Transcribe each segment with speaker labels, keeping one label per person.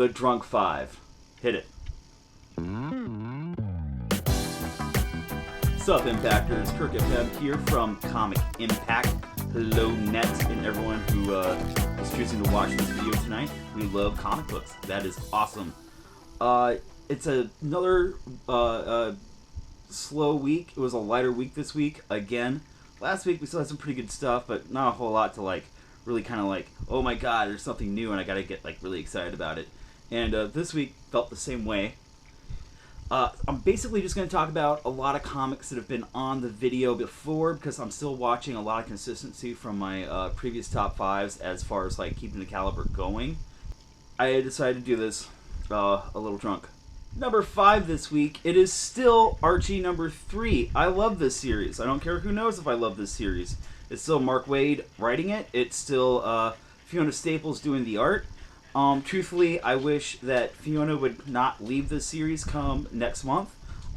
Speaker 1: The Drunk Five. Hit it. Sup, Impactors? Kirk FM here from Comic Impact. Hello, Net, and everyone who is choosing to watch this video tonight. We love comic books. That is awesome. It's another slow week. It was a lighter week this week, again. Last week we still had some pretty good stuff, but not a whole lot to really kind of oh my god, there's something new and I gotta get really excited about it. And this week felt the same way. I'm basically just going to talk about a lot of comics that have been on the video before, because I'm still watching a lot of consistency from my previous top fives as far as keeping the caliber going. I decided to do this a little drunk. Number 5 this week, it is still Archie number 3. I love this series. I don't care who knows if I love this series. It's still Mark Waid writing it. It's still Fiona Staples doing the art. Truthfully, I wish that Fiona would not leave this series come next month.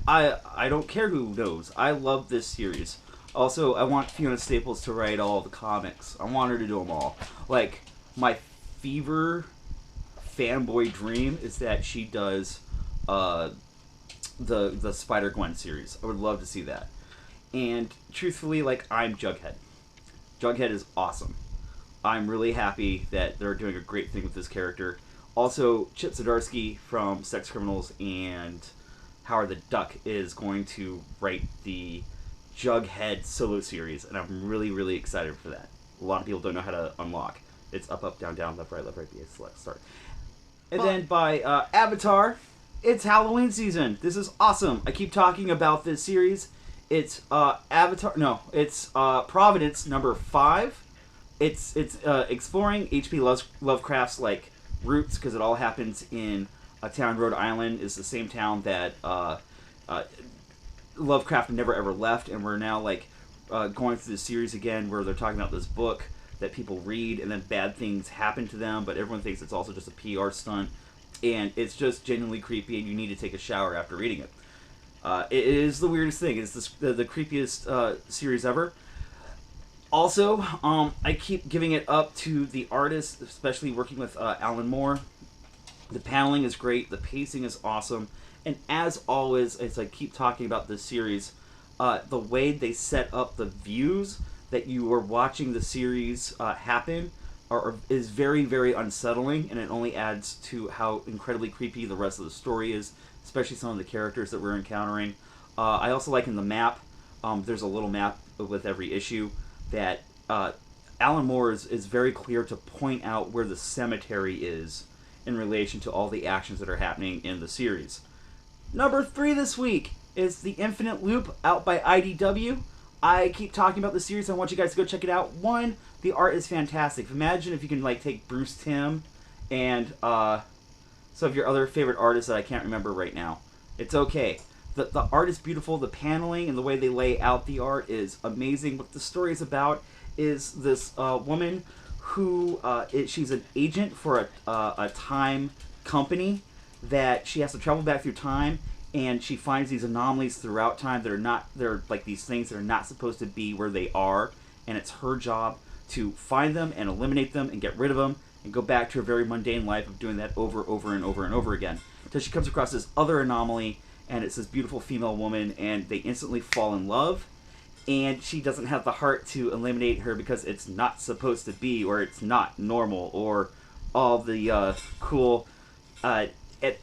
Speaker 1: I don't care who knows. I love this series. Also, I want Fiona Staples to write all the comics. I want her to do them all. My fever fanboy dream is that she does the Spider-Gwen series. I would love to see that. And truthfully, I'm Jughead. Jughead is awesome. I'm really happy that they're doing a great thing with this character. Also, Chip Zdarsky from Sex Criminals and Howard the Duck is going to write the Jughead solo series, and I'm really, really excited for that. A lot of people don't know how to unlock. It's up, up, down, down, left, right, B, select, start. And then by Avatar, it's Halloween season. This is awesome. I keep talking about this series. It's it's Providence number 5. It's exploring H.P. Lovecraft's roots, because it all happens in a town. Rhode Island is the same town that Lovecraft never ever left, and we're now going through this series again where they're talking about this book that people read and then bad things happen to them, but everyone thinks it's also just a PR stunt, and it's just genuinely creepy, and you need to take a shower after reading it. It is the weirdest thing. It's the creepiest series ever. Also, I keep giving it up to the artists, especially working with Alan Moore. The paneling is great. The pacing is awesome. And as always, as I keep talking about this series, the way they set up the views that you are watching the series happen is very, very unsettling, and it only adds to how incredibly creepy the rest of the story is, especially some of the characters that we're encountering. I also like in the map, there's a little map with every issue that Alan Moore is very clear to point out where the cemetery is in relation to all the actions that are happening in the series. Number 3 this week is The Infinite Loop, out by IDW. I keep talking about the series. I want you guys to go check it out. One, the art is fantastic. Imagine if you can take Bruce Timm and some of your other favorite artists that I can't remember right now. It's okay. The art is beautiful. The paneling and the way they lay out the art is amazing. What the story is about is this woman who she's an agent for a time company that she has to travel back through time, and she finds these anomalies throughout time that they're these things that are not supposed to be where they are, and it's her job to find them and eliminate them and get rid of them and go back to her very mundane life of doing that over and over again. Until she comes across this other anomaly, and it's this beautiful female woman, and they instantly fall in love, and she doesn't have the heart to eliminate her because it's not supposed to be, or it's not normal, or all the cool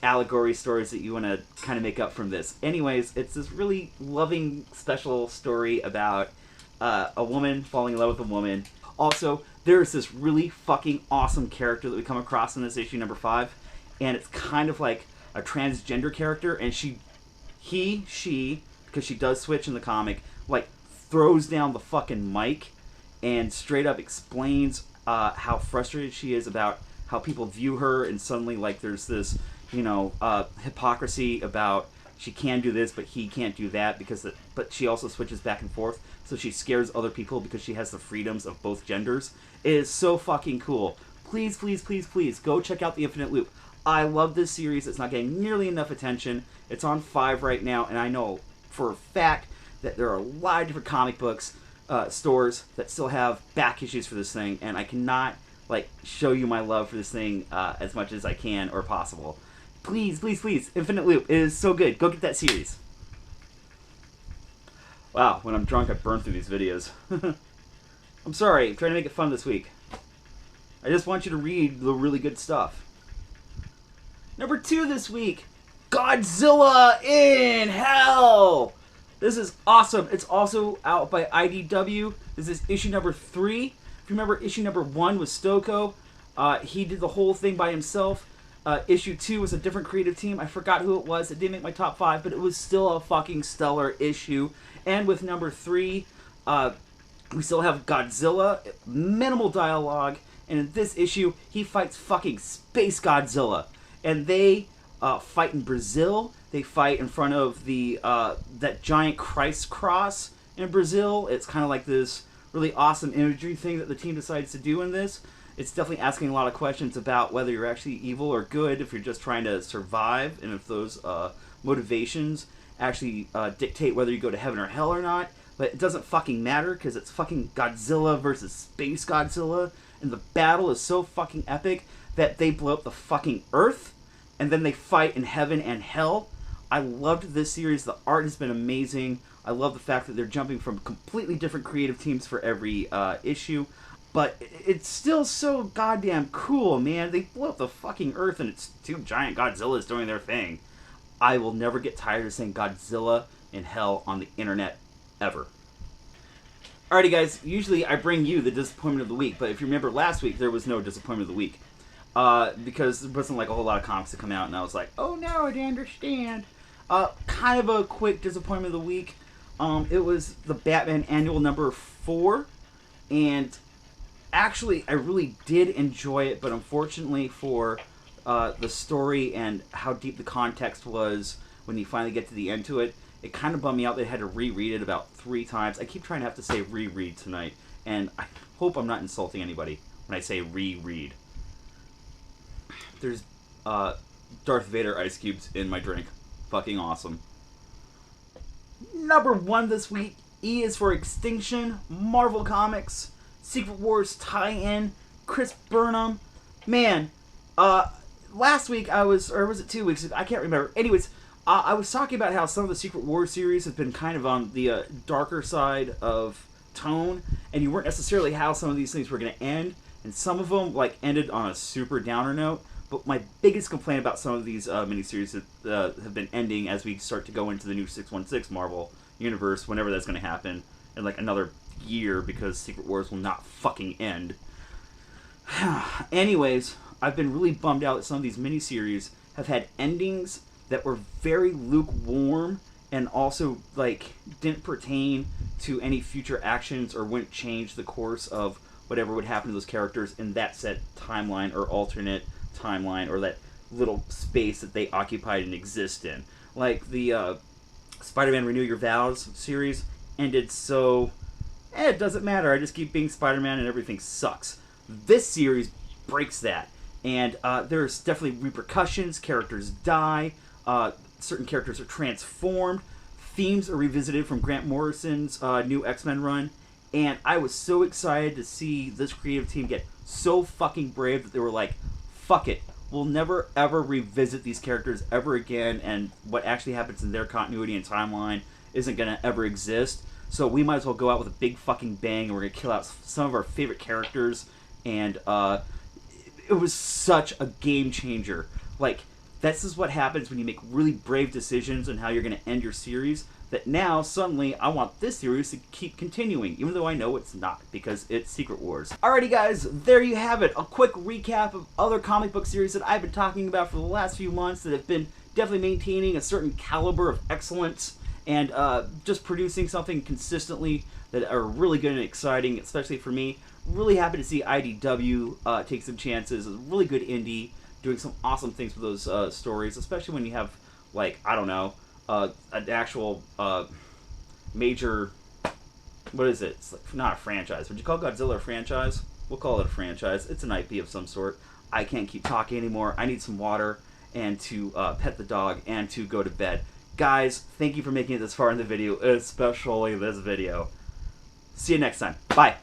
Speaker 1: allegory stories that you want to kind of make up from this. Anyways, it's this really loving, special story about a woman falling in love with a woman. Also, there's this really fucking awesome character that we come across in this issue number 5, and it's kind of like a transgender character, and she, because she does switch in the comic, throws down the fucking mic and straight up explains how frustrated she is about how people view her, and suddenly there's this hypocrisy about she can do this but he can't do that, but she also switches back and forth, so she scares other people because she has the freedoms of both genders. It is so fucking cool. Please, please, please, please go check out The Infinite Loop. I love this series. It's not getting nearly enough attention. It's on 5 right now, and I know for a fact that there are a lot of different comic books stores that still have back issues for this thing, and I cannot like show you my love for this thing as much as I can or possible. Please, please, please, Infinite Loop. It is so good. Go get that series. Wow, when I'm drunk, I burn through these videos. I'm sorry. I'm trying to make it fun this week. I just want you to read the really good stuff. Number 2 this week, Godzilla in Hell. This is awesome. It's also out by IDW. This is issue number 3. If you remember, issue number 1 was Stoko. He did the whole thing by himself. Issue 2 was a different creative team. I forgot who it was. It didn't make my top 5, but it was still a fucking stellar issue. And with number 3, we still have Godzilla, minimal dialogue, and in this issue, he fights fucking Space Godzilla. And they fight in Brazil. They fight in front of the that giant Christ cross in Brazil. It's kind of like this really awesome imagery thing that the team decides to do in this. It's definitely asking a lot of questions about whether you're actually evil or good, if you're just trying to survive, and if those motivations actually dictate whether you go to heaven or hell or not. But it doesn't fucking matter, because it's fucking Godzilla versus Space Godzilla, and the battle is so fucking epic that they blow up the fucking Earth, and then they fight in heaven and hell. I loved this series. The art has been amazing. I love the fact that they're jumping from completely different creative teams for every issue. But it's still so goddamn cool, man. They blow up the fucking Earth, and it's 2 giant Godzillas doing their thing. I will never get tired of saying Godzilla in Hell on the internet, ever. Alrighty, guys. Usually I bring you the disappointment of the week, but if you remember last week, there was no disappointment of the week. Because there wasn't like a whole lot of comics to come out, and I was like, oh no, I didn't understand. Kind of a quick disappointment of the week. It was the Batman Annual number 4, and actually, I really did enjoy it, but unfortunately for the story and how deep the context was when you finally get to the end to it, it kind of bummed me out that I had to reread it about 3 times. I keep trying to have to say reread tonight, and I hope I'm not insulting anybody when I say reread. There's Darth Vader ice cubes in my drink. Fucking awesome. Number 1 this week, E is for Extinction, Marvel Comics, Secret Wars tie-in, Chris Burnham. Man, last week or was it 2 weeks ago? I can't remember. Anyways, I was talking about how some of the Secret Wars series have been kind of on the darker side of tone, and you weren't necessarily how some of these things were going to end, and some of them like ended on a super downer note. But my biggest complaint about some of these miniseries that have been ending as we start to go into the new 616 Marvel universe, whenever that's going to happen, in like another year, because Secret Wars will not fucking end. Anyways, I've been really bummed out that some of these miniseries have had endings that were very lukewarm and also like didn't pertain to any future actions or wouldn't change the course of whatever would happen to those characters in that set timeline or alternate timeline or that little space that they occupied and exist in. Like the Spider-Man Renew Your Vows series ended so it doesn't matter, I just keep being Spider-Man and everything sucks. This series breaks that, and there's definitely repercussions. Characters die, certain characters are transformed, themes are revisited from Grant Morrison's new X-Men run, and I was so excited to see this creative team get so fucking brave that they were like, fuck it, we'll never ever revisit these characters ever again, and what actually happens in their continuity and timeline isn't going to ever exist. So we might as well go out with a big fucking bang, and we're going to kill out some of our favorite characters. And it was such a game changer. Like, this is what happens when you make really brave decisions on how you're going to end your series. That now, suddenly, I want this series to keep continuing, even though I know it's not, because it's Secret Wars. Alrighty guys, there you have it. A quick recap of other comic book series that I've been talking about for the last few months that have been definitely maintaining a certain caliber of excellence and just producing something consistently that are really good and exciting, especially for me. Really happy to see IDW take some chances. It's a really good indie, doing some awesome things with those stories, especially when you have, like, I don't know, an actual major, what is it? It's like, not a franchise. Would you call Godzilla a franchise? We'll call it a franchise. It's an IP of some sort. I can't keep talking anymore. I need some water and to pet the dog and to go to bed. Guys, thank you for making it this far in the video, especially this video. See you next time. Bye.